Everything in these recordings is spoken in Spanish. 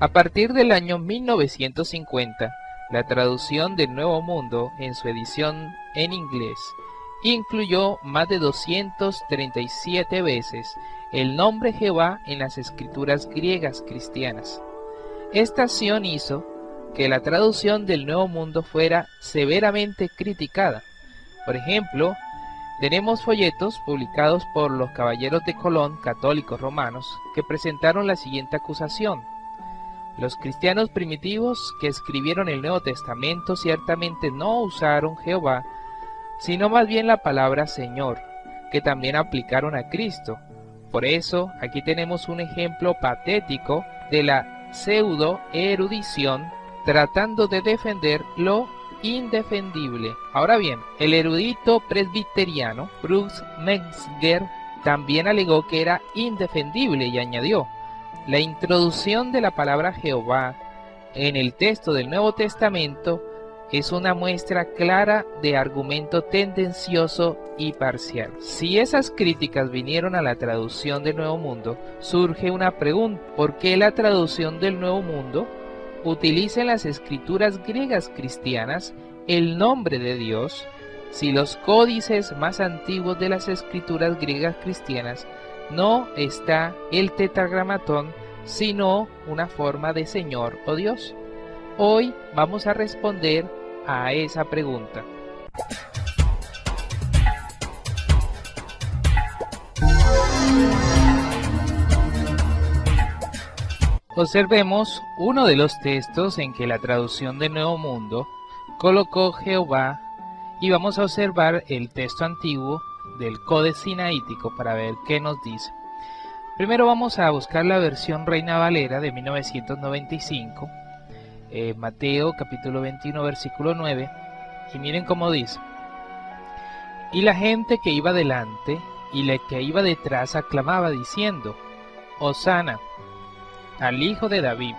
A partir del año 1950, la traducción del Nuevo Mundo en su edición en inglés incluyó más de 237 veces el nombre Jehová en las escrituras griegas cristianas. Esta acción hizo que la traducción del Nuevo Mundo fuera severamente criticada. Por ejemplo, tenemos folletos publicados por los caballeros de Colón, católicos romanos, que presentaron la siguiente acusación: los cristianos primitivos que escribieron el Nuevo Testamento ciertamente no usaron Jehová, sino más bien la palabra Señor, que también aplicaron a Cristo. Por eso, aquí tenemos un ejemplo patético de la pseudo-erudición tratando de defender lo indefendible. Ahora bien, el erudito presbiteriano Bruce Metzger también alegó que era indefendible y añadió: la introducción de la palabra Jehová en el texto del Nuevo Testamento es una muestra clara de argumento tendencioso y parcial. Si esas críticas vinieron a la traducción del Nuevo Mundo, surge una pregunta: ¿por qué la traducción del Nuevo Mundo utiliza en las escrituras griegas cristianas el nombre de Dios, si los códices más antiguos de las escrituras griegas cristianas no está el tetragramatón, sino una forma de Señor o Dios? Hoy vamos a responder a esa pregunta. Observemos uno de los textos en que la traducción del Nuevo Mundo colocó Jehová, y vamos a observar el texto antiguo del Codex Sinaítico para ver qué nos dice. Primero vamos a buscar la versión Reina Valera de 1995, Mateo capítulo 21 versículo 9, y miren cómo dice: y la gente que iba delante y la que iba detrás aclamaba diciendo: Hosana al Hijo de David,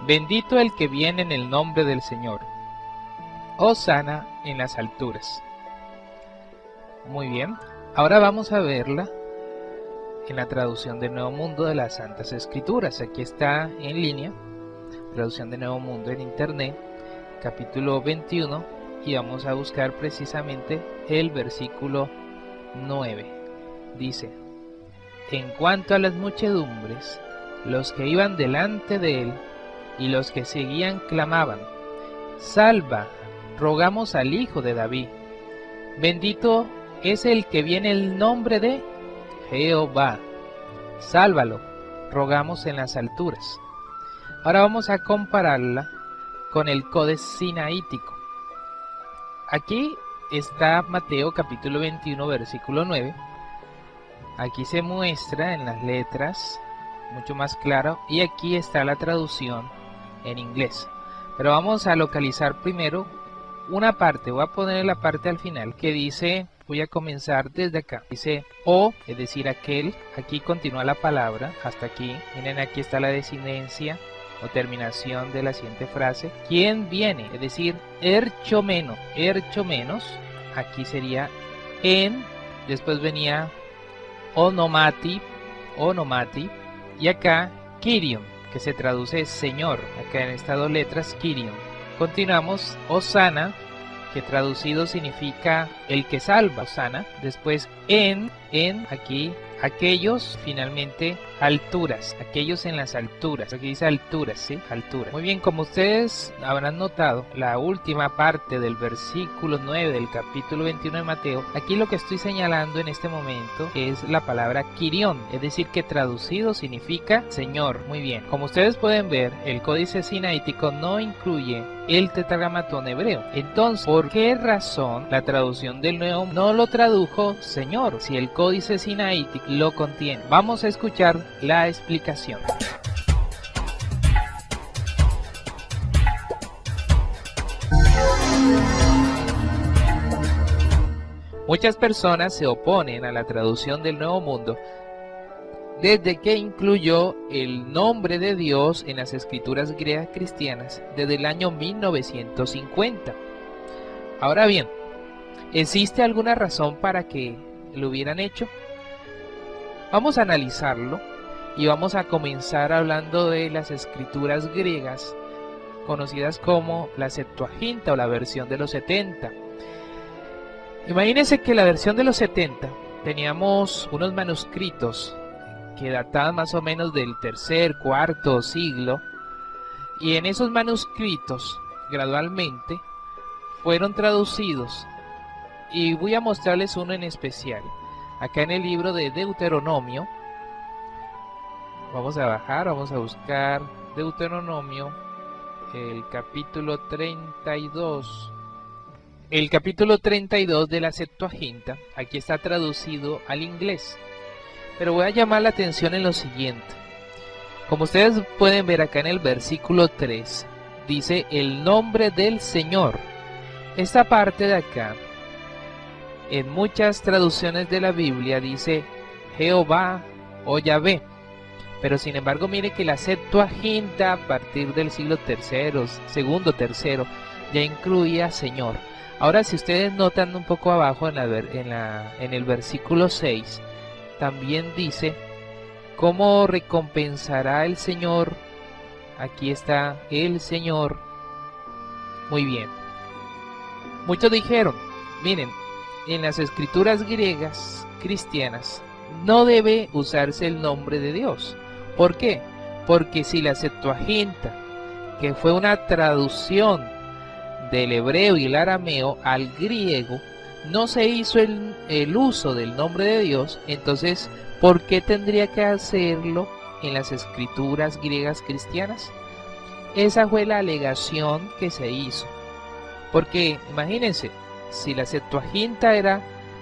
bendito el que viene en el nombre del Señor, Hosana en las alturas. Muy bien, ahora vamos a verla en la traducción del Nuevo Mundo de las Santas Escrituras. Aquí está en línea, traducción del Nuevo Mundo en internet, capítulo 21, y vamos a buscar precisamente el versículo 9. Dice: en cuanto a las muchedumbres, los que iban delante de él y los que seguían clamaban: salva, rogamos al Hijo de David, bendito es el que viene en el nombre de Jehová, sálvalo, rogamos en las alturas. Ahora vamos a compararla con el Codex Sinaítico. Aquí está Mateo capítulo 21 versículo 9. Aquí se muestra en las letras mucho más claro, y aquí está la traducción en inglés. Pero vamos a localizar primero una parte. Voy a poner la parte al final que dice, voy a comenzar desde acá, dice o, es decir aquel. Aquí continúa la palabra hasta aquí. Miren, aquí está la desinencia o terminación de la siguiente frase: ¿quién viene? Es decir, ercho menos. Aquí sería en, después venía onomati, y acá Kyrion, que se traduce Señor. Acá en estas dos letras, Kyrion. Continuamos, Hosana, que traducido significa el que salva, Hosana. Después en aquí, aquellos, finalmente alturas, aquellos en las alturas. Aquí dice alturas, ¿sí? Altura. Muy bien, como ustedes habrán notado, la última parte del versículo 9 del capítulo 21 de Mateo, aquí lo que estoy señalando en este momento es la palabra Kyrion, es decir, que traducido significa Señor. Muy bien, como ustedes pueden ver, el Códice Sinaítico no incluye el tetragramatón hebreo. Entonces, ¿por qué razón la traducción del Nuevo no lo tradujo Señor, si el Códice Sinaítico lo contiene? Vamos a escuchar la explicación. Muchas personas se oponen a la traducción del Nuevo Mundo desde que incluyó el nombre de Dios en las escrituras griegas cristianas desde el año 1950. Ahora bien, ¿existe alguna razón para que lo hubieran hecho? Vamos a analizarlo y vamos a comenzar hablando de las escrituras griegas, conocidas como la Septuaginta o la versión de los 70. Imagínense que la versión de los 70 teníamos unos manuscritos que databan más o menos del tercer, cuarto siglo, y en esos manuscritos gradualmente fueron traducidos, y voy a mostrarles uno en especial. Acá en el libro de Deuteronomio, vamos a bajar, vamos a buscar Deuteronomio, el capítulo 32. El capítulo 32 de la Septuaginta, aquí está traducido al inglés. Pero voy a llamar la atención en lo siguiente. Como ustedes pueden ver acá en el versículo 3, dice el nombre del Señor. Esta parte de acá, en muchas traducciones de la Biblia dice Jehová o Yahvé. Pero sin embargo mire que la Septuaginta a partir del siglo tercero, segundo, tercero, ya incluía Señor. Ahora si ustedes notan un poco abajo en el versículo 6, también dice ¿cómo recompensará el Señor? Aquí está el Señor. Muy bien. Muchos dijeron, miren, en las escrituras griegas cristianas no debe usarse el nombre de Dios. ¿Por qué? Porque si la Septuaginta, que fue una traducción del hebreo y el arameo al griego, no se hizo el uso del nombre de Dios, entonces ¿por qué tendría que hacerlo en las escrituras griegas cristianas? Esa fue la alegación que se hizo. Porque imagínense, si la Septuaginta era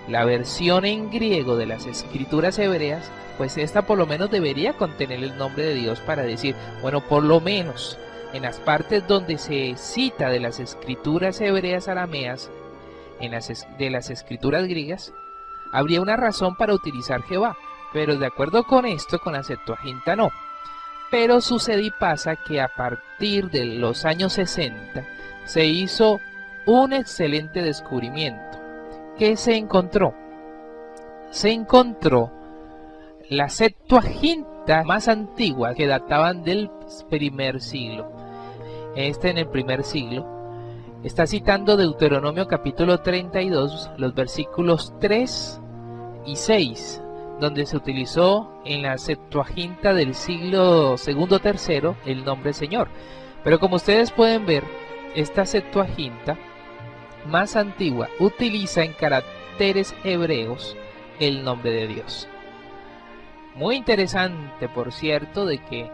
la versión en griego de las escrituras hebreas, pues esta por lo menos debería contener el nombre de Dios para decir, bueno, por lo menos en las partes donde se cita de las escrituras hebreas arameas, de las escrituras griegas, habría una razón para utilizar Jehová. Pero de acuerdo con esto, con la Septuaginta no. Pero sucede y pasa que a partir de los años 60 se hizo un excelente descubrimiento. ¿Qué se encontró? Se encontró la Septuaginta más antigua, que databan del primer siglo. En el primer siglo está citando Deuteronomio capítulo 32, los versículos 3 y 6, donde se utilizó en la Septuaginta del siglo segundo tercero el nombre Señor. Pero como ustedes pueden ver, esta Septuaginta más antigua utiliza en caracteres hebreos el nombre de Dios. Muy interesante, por cierto, de que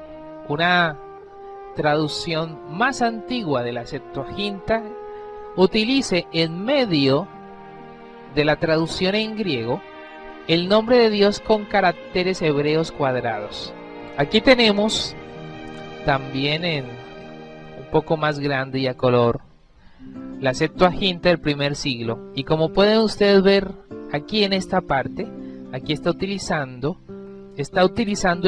una traducción más antigua de la Septuaginta utilice en medio de la traducción en griego el nombre de Dios con caracteres hebreos cuadrados. Aquí tenemos también en un poco más grande y a color la Septuaginta del primer siglo, y como pueden ustedes ver aquí en esta parte, aquí está utilizando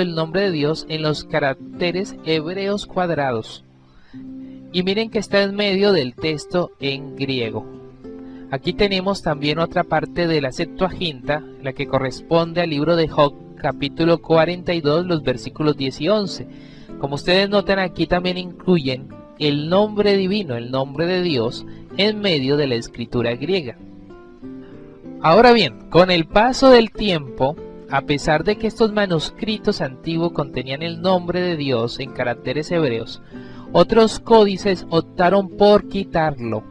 el nombre de Dios en los caracteres hebreos cuadrados, y miren que está en medio del texto en griego. Aquí tenemos también otra parte de la Septuaginta, la que corresponde al libro de Job, capítulo 42, los versículos 10 y 11. Como ustedes notan, aquí también incluyen el nombre divino, el nombre de Dios, en medio de la escritura griega. Ahora bien, con el paso del tiempo, a pesar de que estos manuscritos antiguos contenían el nombre de Dios en caracteres hebreos, otros códices optaron por quitarlo.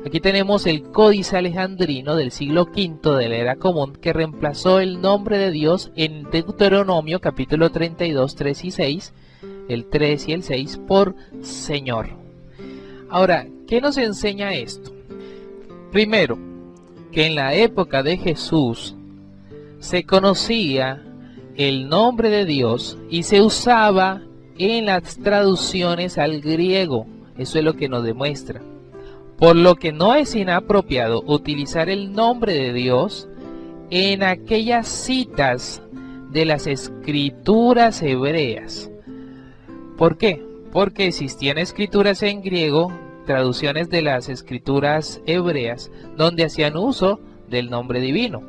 Aquí tenemos el Códice Alejandrino del siglo V de la Era Común, que reemplazó el nombre de Dios en Deuteronomio capítulo 32, 3 y 6, el 3 y el 6, por Señor. Ahora, ¿qué nos enseña esto? Primero, que en la época de Jesús se conocía el nombre de Dios y se usaba en las traducciones al griego. Eso es lo que nos demuestra. Por lo que no es inapropiado utilizar el nombre de Dios en aquellas citas de las escrituras hebreas. ¿Por qué? Porque existían escrituras en griego, traducciones de las escrituras hebreas, donde hacían uso del nombre divino.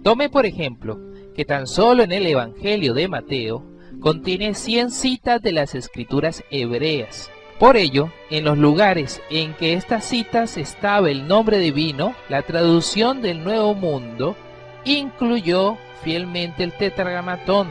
Tome por ejemplo que tan solo en el Evangelio de Mateo contiene 100 citas de las escrituras hebreas. Por ello, en los lugares en que estas citas estaba el nombre divino, la traducción del Nuevo Mundo incluyó fielmente el tetragramatón.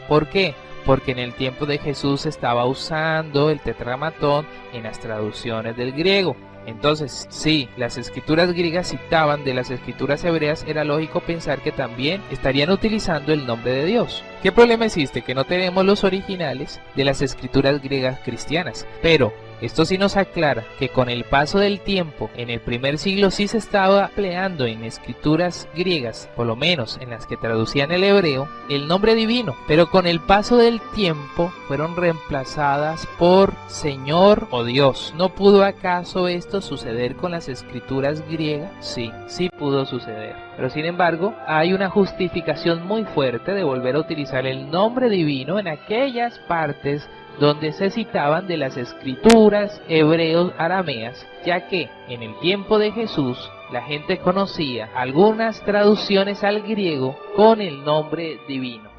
¿Por qué? Porque en el tiempo de Jesús se estaba usando el tetragramatón en las traducciones del griego. Entonces, si las escrituras griegas citaban de las escrituras hebreas, era lógico pensar que también estarían utilizando el nombre de Dios. ¿Qué problema existe? Que no tenemos los originales de las escrituras griegas cristianas, pero esto sí nos aclara que con el paso del tiempo, en el primer siglo sí se estaba empleando en escrituras griegas, por lo menos en las que traducían el hebreo, el nombre divino, pero con el paso del tiempo fueron reemplazadas por Señor o Dios. ¿No pudo acaso esto suceder con las escrituras griegas? Sí, sí pudo suceder. Pero sin embargo, hay una justificación muy fuerte de volver a utilizar el nombre divino en aquellas partes donde se citaban de las escrituras hebreos arameas, ya que en el tiempo de Jesús la gente conocía algunas traducciones al griego con el nombre divino.